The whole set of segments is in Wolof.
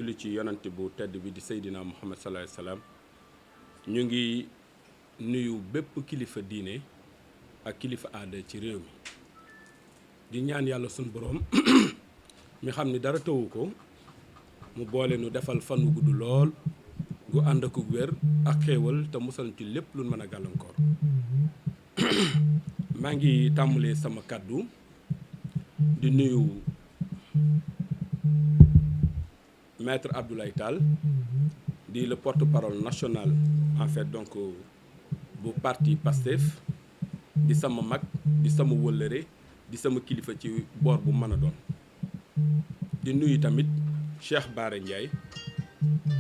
julli ci yonante bu tedd bi di Seydina Muhammad sallallahu alayhi wasallam ñu ngi nuyu bépp kilifa diine ak kilifa aada ci réew mi di ñaan yàlla sunu boroom mi xam ni dara tëwu ko mu boole nu defal fan wu gudd lool gu ànd ak wér ak xéewal te musal ci lépp lu mën a gàllankoor maa ngi tàmbalee sama kàddu di nuyu maître Abdoulaye Tall di le porte-parole national en fait donc bu parti PASTEF di sama mag di sama wëllëre di sama kilifa ci boor bu mën a doon di nuyu tamit Cheikh Bara Ndiaye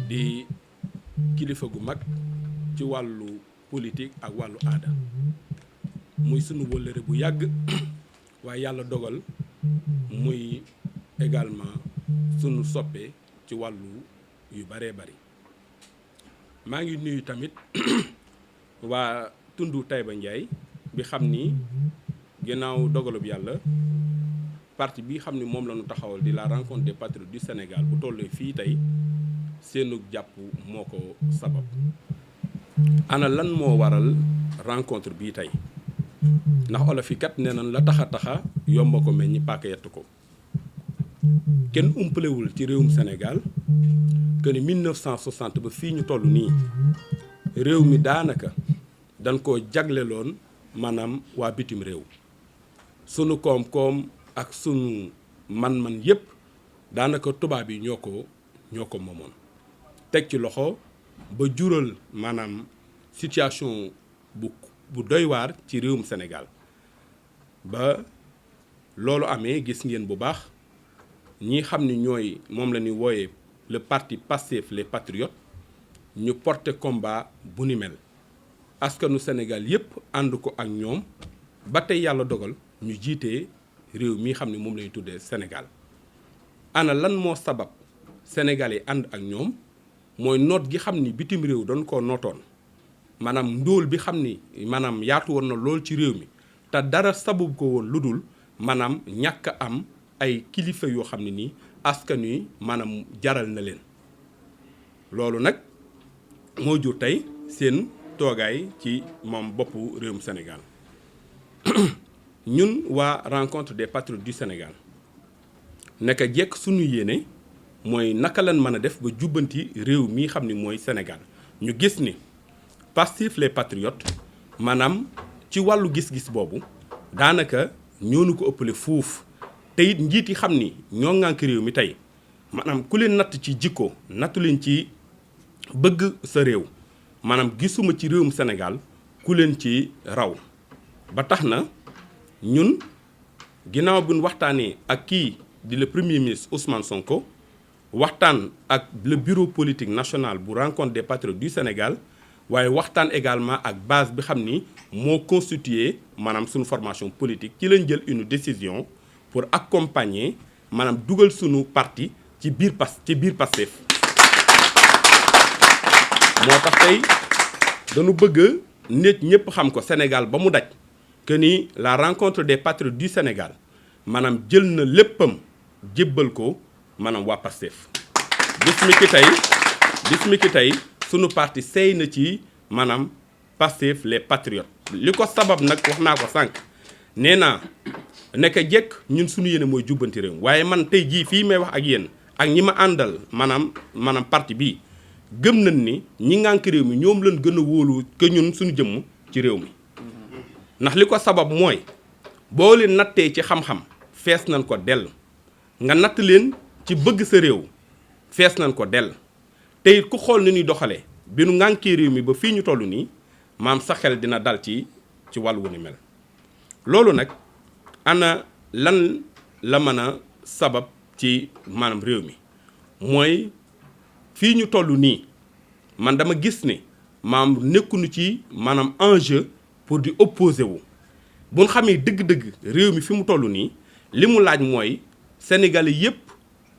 di kilifa gu mag ci wàllu politique ak wàllu aada muy sunu wëllëre bu yàgg waaye yàlla dogal muy également sunu soppe ci wàllu yu baree bari maa ngi nuyu tamit waa tundu Taïba Ndiaye bi xam ni ginnaaw dogalub yàlla parti bi xam ni moom la ñu taxawal di la rencontre des patriotes du Sénégal bu tollee fii tey seenu jàpp moo ko sabab ana lan moo waral rencontre bii tey ndax olof yi kat nee nañ la taxa yomba ko meññi paaka yett ko kenn umpalewul ci réewum Sénégal que ni 1960 ba fii ñu toll nii réew mi daanaka dañ koo jagleloon maanaam waa bitim réew sunu koom-koom ak sunu man-man yépp daanaka tubaab yi ñoo ko moomoon teg ci loxo ba jural maanaam situation bu doy waar ci réewum Sénégal ba loolu amee gis ngeen bu baax ñi xam ni ñooy moom la ñuy wooyee le parti PASTEF les patriotes ñu porter combat bu ni mel askanu Sénégal yépp ànd ko ak ñoom ba tey yàlla dogal ñu jiitee réew mi xam ne moom lañu tuddee Sénégal ana lan moo sabab Sénégal yi ànd ak ñoom mooy noot gi xam ni bitim réew doon ko nootoon maanaam ndóol bi xam ni maanaam yaatu woon na lool ci réew mi te dara sabab ko woon lu dul maanaam ñàkk am ay kilifa yoo xam ne nii askan wi maanaam jaral na leen loolu nag moo jur tey seen toogaay ci moom boppu réewum Sénégal ñun waa rencontre des patriotes du Sénégal naka jekk suñu yéene mooy naka lañ mën a def ba jubbanti réew mii xam ni mooy Sénégal ñu gis ni PASTEF les patriotes maanaam ci wàllu gis-gis boobu daanaka ñoonu ko ëppale fuuf te it njiit yi xam ni ñoo ŋànk réew mi tey maanaam ku leen natt ci jikko nattu leen ci bëgg sa réew maanaam gisuma ci réewum Sénégal ku leen ci raw ba tax na ñun ginnaaw bi ñu waxtaanee ak kii di le premier ministre Ousmane Sonko waxtaan ak le bureau politique national bu rencontre des patriotes du Sénégal waaye waxtaan également ak base bi xam ni moo constitué maanaam suñu formation politique ci lañ jël une décision pour accompagner maanaam dugal sunu parti ci biir PASTEF moo tax tey dañu bëgg nit ñëpp xam ko Sénégal ba mu daj que ni la rencontre des patriotes du Sénégal maanaam jël na léppam jébbal ko maanaam waa PASTEF bis mi ki tey sunu parti sey na ci maanaam PASTEF les patriotes li ko sabab nag wax naa ko sànq nee naa nekk jekk ñun suñu yéene mooy jubbanti réew waaye man tey jii fii may wax ak yéen ak ñi ma àndal maanaam parti bii gëm nañ ni ñi ngànk réew mi ñoom lañ gën a wóolu que ñun suñu jëmm ci réew mi ndax li ko sabab mooy boo leen nattee ci xam-xam fees nañ ko dell nga natt leen ci bëgg sa réew fees nañ ko dell te it ku xool ni ñuy doxalee bi nu ngànkee réew mi ba fii ñu toll nii maam sa xel dina dal ci wàllu wu ni mel loolu nag ana lan la mën a sabab ci maanaam réew mi mooy fii ñu toll nii man dama gis ni maam nekkuñu ci maanaam enjeu pour di opposer wu bu ñu xamee dëgg-dëgg réew mi fi mu toll nii li mu laaj mooy Sénégalais yépp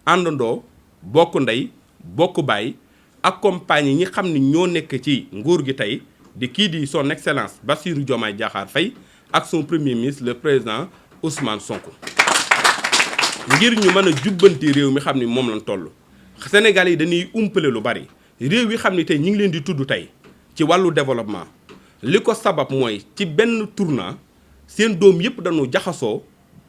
àndandoo bokk ndey bokk baay accompagner ñi xam ni ñoo nekk ci nguur gi tey di kii di son excellence Bassirou Diomaye Diakhar Faye ak son premier ministre le président Ousmane Sonko ngir ñu mën a jubbanti réew mi xam ni moom lañ toll Sénégalais yi dañuy umpale lu bari réew yi xam ni tey ñi ngi leen di tudd tey ci wàllu développement li ko sabab mooy ci benn tournant seen doom yëpp dañu jaxasoo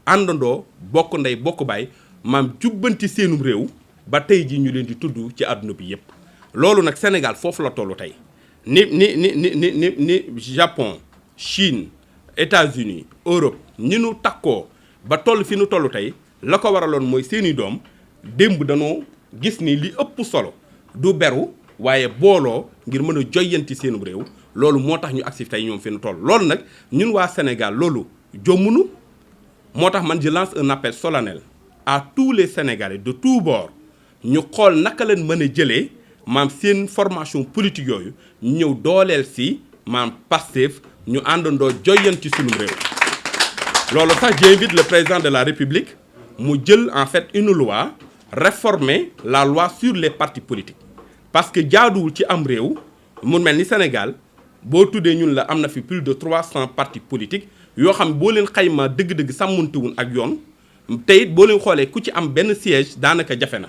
àndandoo bokk ndey bokk baay maam jubbanti seenum réew ba tey ji ñu leen di tudd ci àdduna bi yëpp. loolu nag Sénégal foofu la tollu tey ni Japon Chine États-Unis Europe ñi nu takkoo ba toll fi nu toll tey la ko waraloon mooy seeni doom démb danoo gis ni li ëpp solo du beru waaye booloo ngir mën a joyanti seenum réew loolu moo tax ñu agsi tey ñoom fi nu toll. loolu nag ñun waa Sénégal loolu jommunu moo tax man je lance un appel solennel à tous les Sénégalais de tous bords ñu xool naka leen mën a jëlee maam seen formation politique yooyu ñu ñëw dooleel si maam Pastef ñu àndandoo joyanti sunum réew. loolu sax j'invite le président de la République mu jël en fait une loi réformer la loi sur les partis politiques parce que jaaduwul ci am réew mu mel ni Sénégal boo tuddee ñun la am na fi plus de 300 partis politiques yoo xam boo leen xaymaa dëgg-dëgg sàmmuntewun ak yoon te it boo leen xoolee ku ci am benn siège daanaka jafe na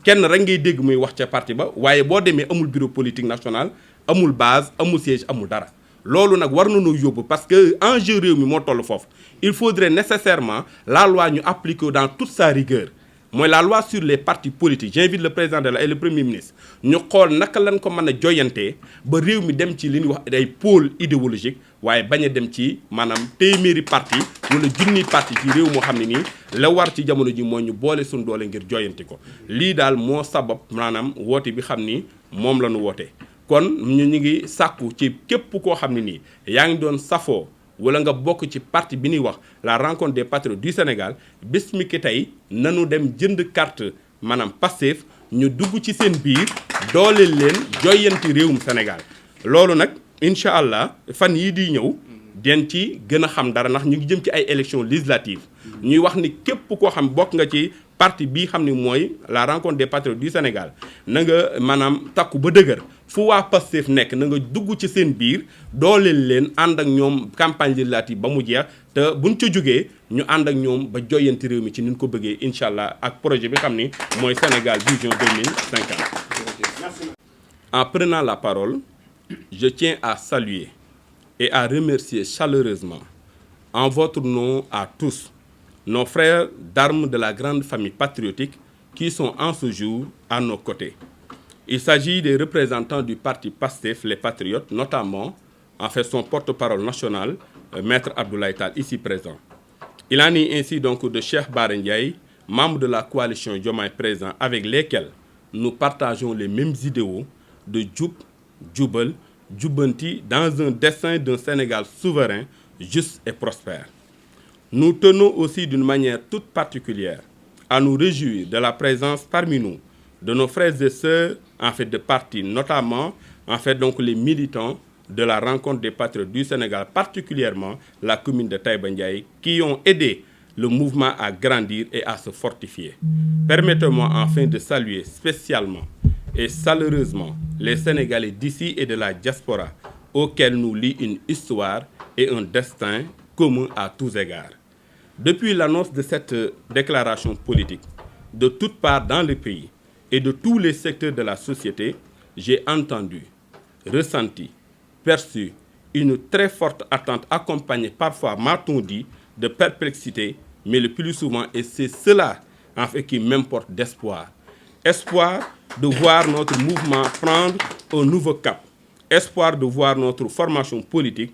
kenn rek ngay dégg muy wax ca parti ba waaye boo demee amul bureau politique national amul base amul siège amul dara. loolu nag war nañoo yóbbu parce que enjeu réew mi moo toll foofu il faudrait nécessairement la loi ñu appliquer dans toute sa rigueur mooy la loi sur les partis politiques. J'invite le président de la et le premier ministre ñu xool naka lañ ko mën a joyantee ba réew mi dem ci li ñuy wax ay pôle idéologique waaye bañ a dem ci maanaam téeméeri parti wala junni parti ci réew moo xam ne nii la war ci jamono ji mooy ñu boole suñu doole ngir joyanti ko. lii daal moo sabab maanaam woote bi xam ni moom la ñu woote. kon ñu ngi sàkku ci képp koo xam ne nii yaa ngi doon safoo wala nga bokk ci parti bi ñuy wax la rencontre des patriotes du Sénégal bis mi ki tey nanu dem jënd carte maanaam Pastef ñu dugg ci seen biir dooleel leen joyanti réewum Sénégal. loolu nag incha allah fan yii di ñëw den ci gën a xam dara ndax ñu ngi jëm ci ay élections législatives ñuy wax ni képp koo xam bokk nga ci parti bii xam ni mooy la rencontre des patriotes du Sénégal na nga maanaam takku ba dëgër fu waa Pastef nekk na nga dugg ci seen biir dooleel leen ànd ak ñoom campagne législative ba mu jeex te buñ ca jógee ñu ànd ak ñoom ba joyanti réew mi ci ni ñu ko bëggee incha allah ak projet bi xam ni mooy Sénégal vision 2050. En prenant la parole, je tiens à saluer et à remercier chaleureusement en votre nom à tous nos frères d'armes de la grande famille patriotique qui sont en ce jour à nos côtés. Il s'agit des représentants du parti PASTEF, les Patriotes, notamment en fait son porte-parole national, Maître Abdoulaye Tall, ici présent. Il en est ainsi donc de Cheikh Bara Ndiaye, membre de la coalition Diomaye Président, avec lesquels nous partageons les mêmes idéaux de Dioub, Djoubal, Djoubanti dans un dessein d'un Sénégal souverain, juste et prospère. Nous tenons aussi d'une manière toute particulière à nous réjouir de la présence parmi nous de nos frères et sœurs en fait de partis, notamment en fait donc les militants de la rencontre des patriotes du Sénégal, particulièrement la commune de Taïba Ndiaye, qui ont aidé le mouvement à grandir et à se fortifier. Permettez-moi enfin de saluer spécialement et chaleureusement les Sénégalais d'ici et de la diaspora, auxquels nous lie une histoire et un destin commun à tous égards. Depuis l'annonce de cette déclaration politique, de toutes parts dans le pays et de tous les secteurs de la société, j'ai entendu, ressenti, perçu une très forte attente accompagnée parfois, m'a-t-on dit, de perplexité, mais le plus souvent, et c'est cela en fait qui m'importe d'espoir. Espoir de voir notre mouvement prendre un nouveau cap. Espoir de voir notre formation politique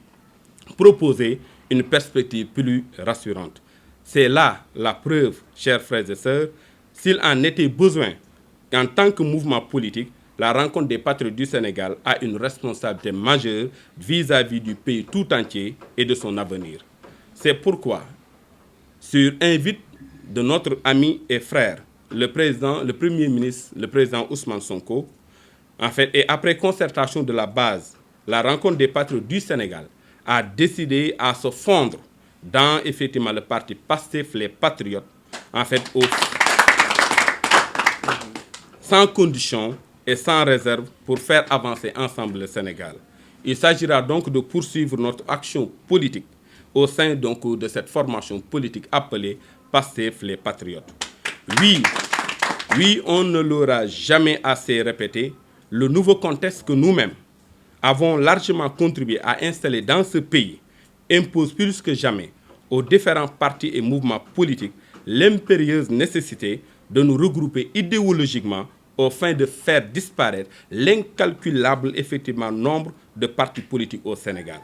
proposer une perspective plus rassurante. C'est là la preuve, chers frères et sœurs, s'il en était besoin, qu'en tant que mouvement politique, la rencontre des patriotes du Sénégal a une responsabilité majeure vis-à-vis du pays tout entier et de son avenir. C'est pourquoi, sur invite de notre ami et frère, le Premier ministre, le président Ousmane Sonko, en fait, et après concertation de la base, la rencontre des patriotes du Sénégal a décidé à se fondre dans effectivement le parti PASTEF, les Patriotes, en fait, sans condition et sans réserve pour faire avancer ensemble le Sénégal. Il s'agira donc de poursuivre notre action politique au sein donc de cette formation politique appelée PASTEF, les Patriotes. Oui, Oui, on ne l'aura jamais assez répété, le nouveau contexte que nous-mêmes avons largement contribué à installer dans ce pays impose plus que jamais aux différents partis et mouvements politiques l'impérieuse nécessité de nous regrouper idéologiquement aux fins de faire disparaître l'incalculable effectivement nombre de partis politiques au Sénégal.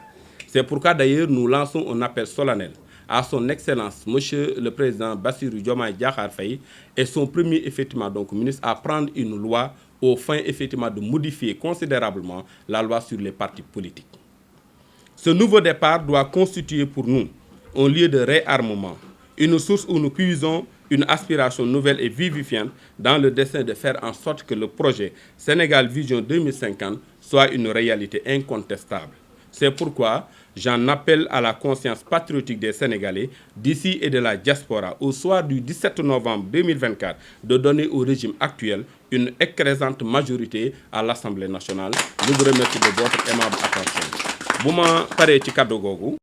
C'est pourquoi d'ailleurs nous lançons un appel solennel à son Excellence, Monsieur le Président Bassirou Diomaye Diakhar Faye et son premier effectivement donc ministre à prendre une loi aux fins effectivement de modifier considérablement la loi sur les partis politiques. Ce nouveau départ doit constituer pour nous un lieu de réarmement, une source où nous puisons une aspiration nouvelle et vivifiante dans le dessein de faire en sorte que le projet Sénégal Vision 2050 soit une réalité incontestable. C'est pourquoi j'en appelle à la conscience patriotique des Sénégalais d'ici et de la diaspora au soir du 17 novembre 2024 de donner au régime actuel une écrasante majorité à l'Assemblée nationale. Je vous remercie de votre aimable attention. Bu ma paree ci kàddu googu